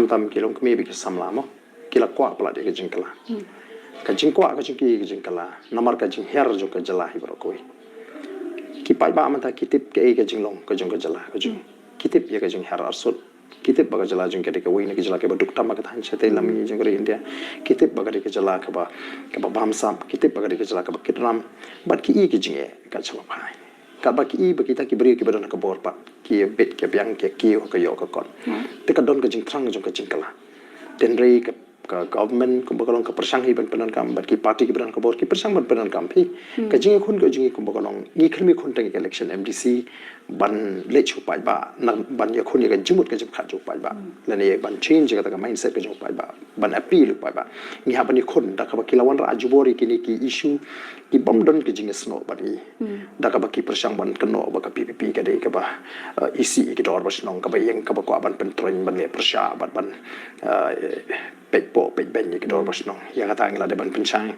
tam kilong kami bi samla mo kila kwa pala de jing kala ka jing kwa ka jing kala namar ka jing her jo ka jala hi bro koi ki pai ba mata kitip ke ka jing long ka jong ka jala ka jing kitip ya ka jing her arsut kitip baga jala jing ke de ka wei ne ka jala ke ba dukta ma ka than chate lami jing re india kitip baga de ka jala ka ba bam sam kitip baga de ka jala ka ba kitram bat ki ki jing ka chama pai ka ba ki ba kita ki bri ki ba ka bor pa ki bet ke byang ke ki ka yo ka kon te ka don ka jing thrang jong ka jing kala den re ka government ko bagalong ka persang hi ban penan kam bat ki party ki ban ka bor ki persang ban penan kam phi ka jing khun ka jing ko bagalong ni khlmi khun tang election MDC ban le chu pai ba na ban ya khun ya jimut ka jim kha chu pai ba la ne ban change ka ta mindset ka chu pai ba ban appeal pai ba ni ha ban ni khun da ka ba kilawan ra ajubori ki ni ki issue ki bom don ki jing sno ba ni da ka ba ki persang ban ka no ba ka PPP ka de ka ba EC ki dor ba snong ka ba yang ka ba ko ban pen train ban le persha ban pek po pek ben ki dor ba snong ya ka ta ngla de ban pen chang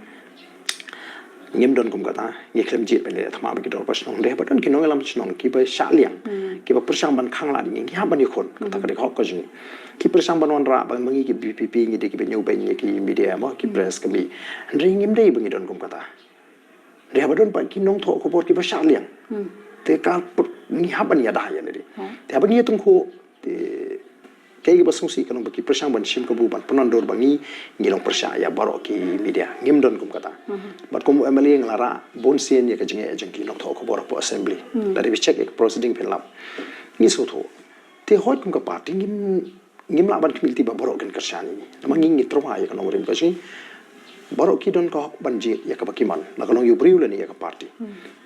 ngim don kum kata ngi klem jit ben le thama ba ki dor ba snong de ba don ki no lam snong ki ba sha liang ki ba persang ban khang la ni ki ha ban ni khon ka ta ka de khok ka jing ki persang ban wan ra ba mangi ki BPP ngi de ki be nyau ben ki media mo ki press ka mi ri ngim dei ba ngi don kum kata dia badon pa ki nong tho ko bor ki ba sha liang te ka ni ha ban ya da ya ne te ba ngi tung ko te kai ba sung si kanong ba ki persang ban sim ka bu ban ponon dor bangi ngi long persha ya baro ki media ngim don kum kata bat ko MLA nglara bon sen ya ka jinge ajeng ki nong tho ko bor po assembly dari bi check ek proceeding pen lap ni so tho te hot kum ka party ngim la ban kimilti ba boro kan kershani nama ngi troma ya kanong rim ka si baro ki don ko banji ya ka bakiman la kanong yu briu le ni ya ka party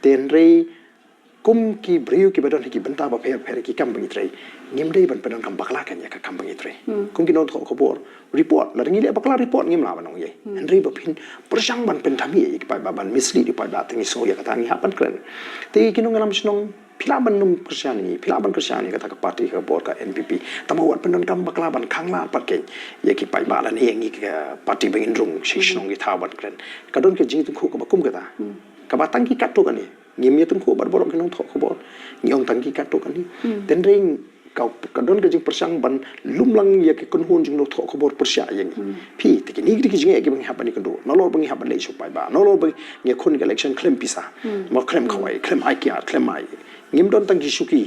ten re kum ki briu ki badon ki benta ba pher ki kam bangi trei ngim dei ban pedon kam bakla kan ya ka kam bangi trei kum ki non ko bor report la ngi le bakla report ngim la banong ye henry ba pin persang ban pen thami ki pa ban misli di pa da tingi so ya ka tangi hapan kren te ki no ngalam snong pilaban num kristiani kata ka party ka bor ka NPP tamawat pendon kam bakla ban khangla patke ye ki pai ba la ne ngi ka party bangin rung shishnong gi thaban kren kadon ke jing tu khu ka bakum ka ka batang ki katto kan ni ngim ye tum khu bar borok nong thok bor nyong tang ki katto kan ni ten ring ka kadon ke jing persang ban lumlang ye ki kun hun jing no thok bor persya ye phi te ki ni ki jing ye ki bang hapani kando no lor bang hapan le chu pai ba no lor bang nge khun election claim pisa mo claim khawai claim ai ki claim ai ngim don tang ki suki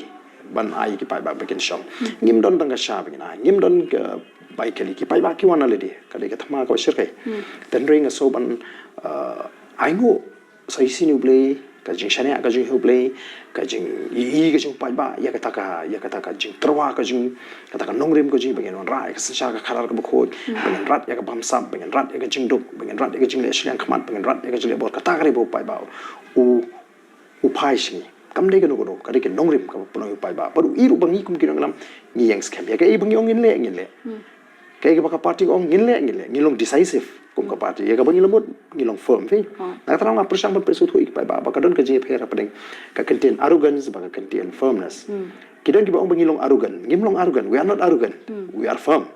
ban ai ki pai ba bakin shom ngim don tang ka sha bang na ngim don ka bai kali ki pai ba ki wana le de ka de ka thama ko shir kai ten ring a so ban ai ngo sai sinu ble ka jing shane ka jing huble ka jing yi ka jing pai ba ya ka ta jing trwa ka jing ka ta ka nongrim ka jing bang on ra ka sa ka khalar ka bkhoi bang rat ya ka bam sam bang rat ya ka jing duk bang rat ya ka jing le shliang khmat bang rat ya ka jing le bor ka ta ka re bo pai ba u pai shi kam de gono ka de ke nongrim ka puno pai ba paru iru bangi kum kinong lam ni yang scam ya ka e bangi ong in le ka e ka party ong in le ngilong decisive kum ka party ya ka bangi lamut ngilong firm fe na tra nga persang ban presu thu ik pai ba ka don ka je phera padeng ka contain arrogance ba ka contain firmness kidon ki ba ong bangi long arrogant ngimlong arrogant we are not arrogant we are firm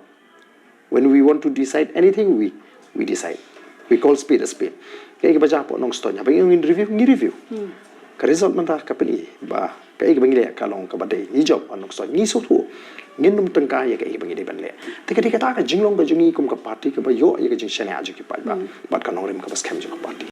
when we want to decide anything we decide we call speed a speed ka e ba ja po nong stonya bangi ong in review ka result man ta ka peli ba ka e bangi le ka long ka ba dei ni job anok so ni so thu ngin num tang ka ye ka e bangi de ban le te ka ta ka jinglong ka jungi kum ka party ka ba yo ye ka jing shane aju ki pa ba ka nong rim ka bas khem jo ka party